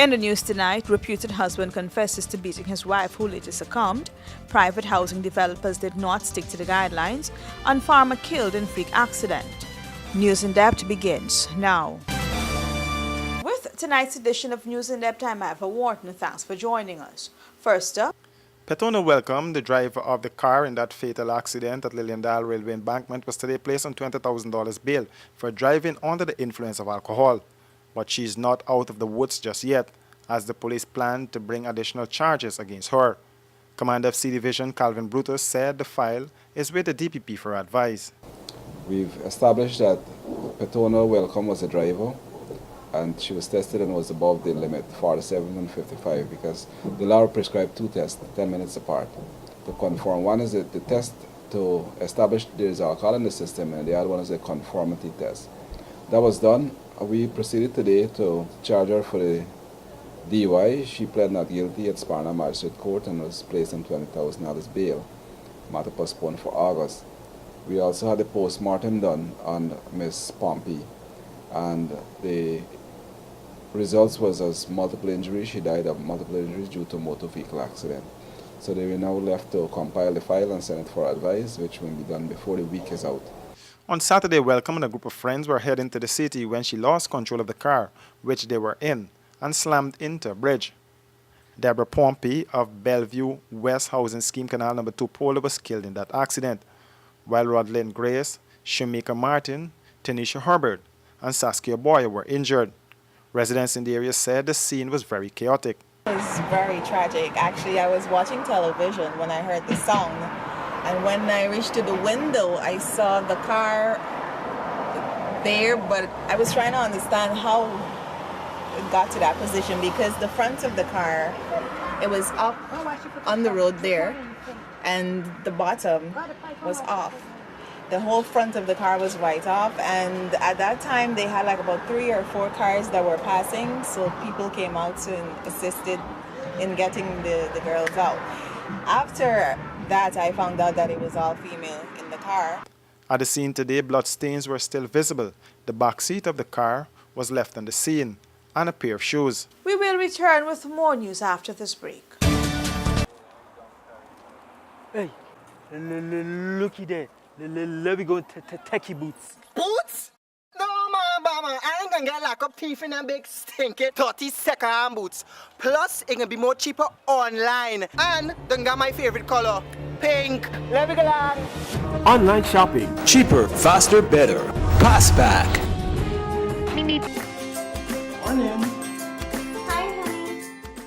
In the news tonight, reputed husband confesses to beating his wife who later succumbed. Private housing developers did not stick to the guidelines. And farmer killed in freak accident. News in Depth begins now. With tonight's edition of News in Depth, I'm Eva Wharton. Thanks for joining us. First up, Petona Welcome, the driver of the car in that fatal accident at Lilliandale Railway Embankment, was today placed on $20,000 bail for driving under the influence of alcohol. But she's not out of the woods just yet, as the police plan to bring additional charges against her. Commander of C Division Calvin Brutus said the file is with the DPP for advice. We've established that Petona Welcome was a driver, and she was tested and was above the limit, 47 and 55, because the law prescribed two tests, 10 minutes apart, to confirm. One is the test to establish there is alcohol in the system, and the other one is a conformity test. That was done. We proceeded today to charge her for the DUI. She pled not guilty at Sparna Magistrate Court and was placed on $20,000 bail. Matter postponed for August. We also had a post-mortem done on Miss Pompey, and the results was as multiple injuries. She died of multiple injuries due to motor vehicle accident. So they were now left to compile the file and send it for advice, which will be done before the week is out. On Saturday, Welcome and a group of friends were heading to the city when she lost control of the car, which they were in, and slammed into a bridge. Deborah Pompey of Bellevue West Housing Scheme Canal No. 2 Polo was killed in that accident, while Rodlyn Grace, Shamika Martin, Tanisha Herbert, and Saskia Boyer were injured. Residents in the area said the scene was very chaotic. It was very tragic. Actually, I was watching television when I heard the sound. And when I reached to the window, I saw the car there, but I was trying to understand how it got to that position, because the front of the car, it was up on the road there, and the bottom was off. The whole front of the car was right off, and at that time they had like about 3 or 4 cars that were passing, so people came out and assisted in getting the girls out. After that, I found out that it was all female in the car. At the scene today, bloodstains were still visible. The back seat of the car was left on the scene, and a pair of shoes. we will return with more news after this break. Hey, looky there. Let me go techie boots. Boots? No, man. I ain't gonna get like a thief in a big stinky 30-second boots. Plus, it can be more cheaper online. And don't get my favorite color, pink. Let me go on. Online shopping. Cheaper, faster, better. Passback.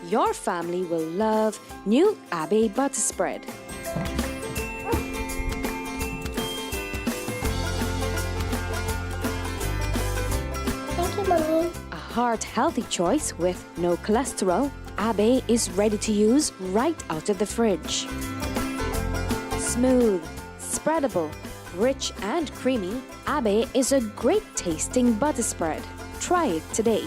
Your family will love new Abbey butter spread. Thank you, Mommy. A heart-healthy choice with no cholesterol, Abbey is ready to use right out of the fridge. Smooth, spreadable, rich and creamy, Abbey is a great tasting butter spread. Try it today.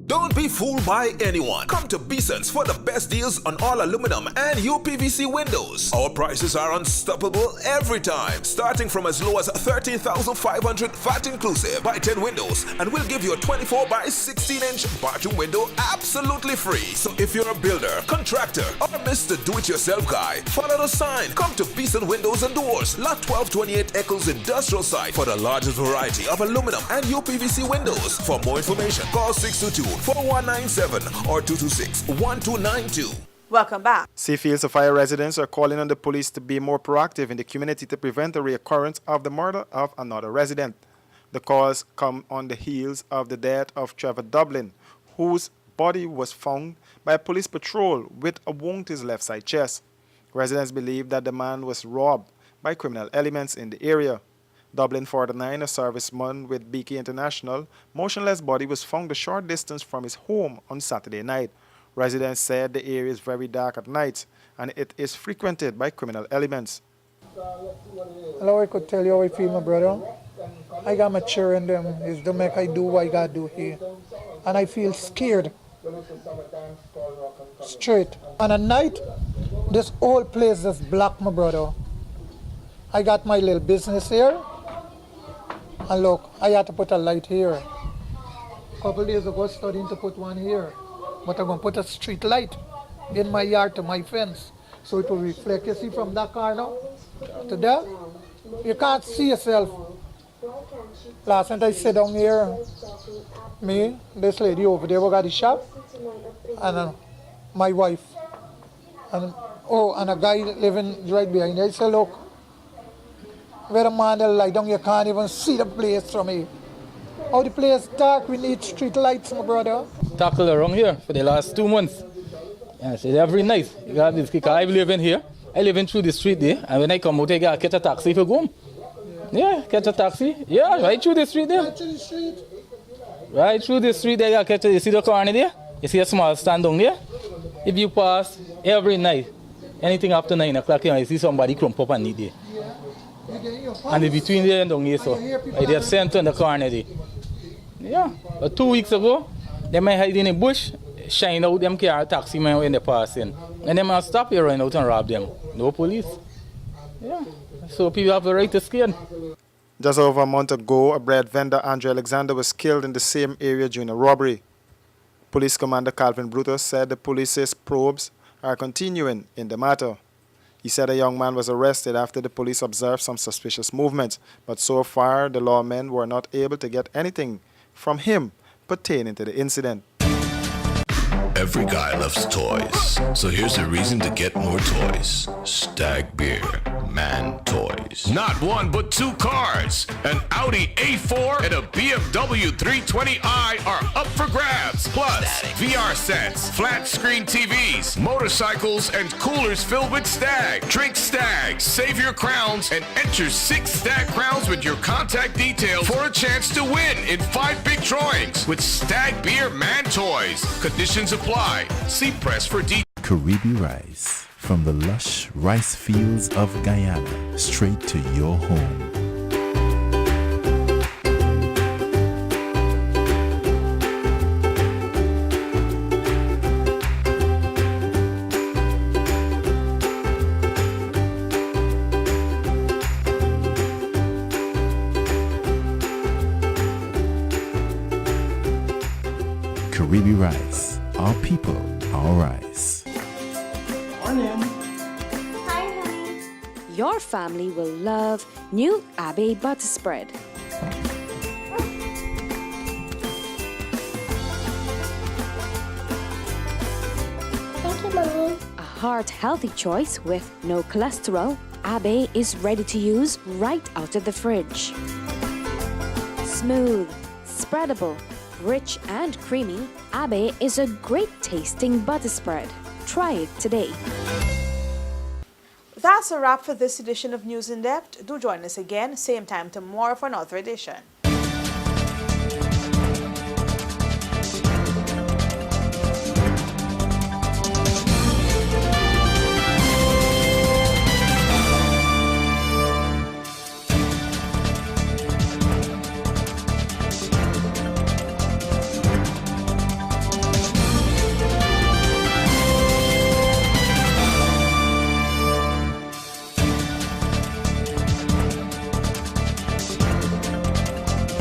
Don't be fooled by anyone. Come to Beeson's for the best deals on all aluminum and UPVC windows. Our prices are unstoppable every time, starting from as low as $13,500 VAT inclusive. Buy 10 windows and we'll give you a 24 by 16-inch bathroom window absolutely free. So if you're a builder, contractor, or Mr. Do-It-Yourself guy, follow the sign. Come to Beeson Windows and Doors, Lot 1228 Eccles Industrial Site for the largest variety of aluminum and UPVC windows. For more information, call 622-4197 or 226-1292. Welcome back. Seafield Sophia residents are calling on the police to be more proactive in the community to prevent the reoccurrence of the murder of another resident. The calls come on the heels of the death of Trevor Dublin, whose body was found by a police patrol with a wound to his left side chest. Residents believe that the man was robbed by criminal elements in the area. Dublin 49, a serviceman with BK International, motionless body was found a short distance from his home on Saturday night. Residents said the area is very dark at night and it is frequented by criminal elements. Hello, I could tell you how I feel, my brother. I got my children, them is to make I do what I gotta do here. And I feel scared. Straight. And at night, this whole place is black, my brother. I got my little business here. And look, I had to put a light here. couple days ago studying to put one here. But I'm going to put a street light in my yard to my fence. So it will reflect. You see from that car now to there? You can't see yourself. Last night I sit down here, me, this lady over there, we got the shop, and my wife. And a guy living right behind. I said, look, where a man that lie down, you can't even see the place from here. Oh, the place dark, we need street lights, my brother. Tackle around here for the last 2 months. Yes, every night. You got this kicker. I live in here. I live in through the street there, and when I come out, I gotta catch a taxi for go home. Yeah, catch a taxi. Yeah, right through the street there. Right through the street. Right through the street there, you gotta catch a, you see the corner there? You see a small stand down there? If you pass every night, anything after 9 o'clock, you see somebody crump up and need there. And in between there and down here, so I did center in the corner there. Yeah, but 2 weeks ago, they might hide in a bush, shine out them car taxi man when they pass in. And they might stop here right out and rob them. No police. Yeah, so people have the right to scared. Just over a month ago, a bread vendor, Andre Alexander, was killed in the same area during a robbery. Police Commander Calvin Brutus said the police's probes are continuing in the matter. He said a young man was arrested after the police observed some suspicious movements, but so far the lawmen were not able to get anything from him pertaining to the incident. Every guy loves toys, so here's a reason to get more toys. Stag Beer Man Toys. Not one, but 2 cars. An Audi A4 and a BMW 320i are up for grabs. Plus, VR sets, flat screen TVs, motorcycles, and coolers filled with Stag. Drink Stag, save your crowns, and enter 6 Stag crowns with your contact details for a chance to win in 5 big drawings with Stag Beer Man Toys. Conditions apply. See press for details. Caribbean rice from the lush rice fields of Guyana, straight to your home. Caribbean rice, our people, our rice. Your family will love new Abbey butter spread. Thank you, Mommy. A heart-healthy choice with no cholesterol, Abbey is ready to use right out of the fridge. Smooth, spreadable, rich and creamy, Abbey is a great tasting butter spread. Try it today. That's a wrap for this edition of News in Depth. Do join us again, same time tomorrow for another edition.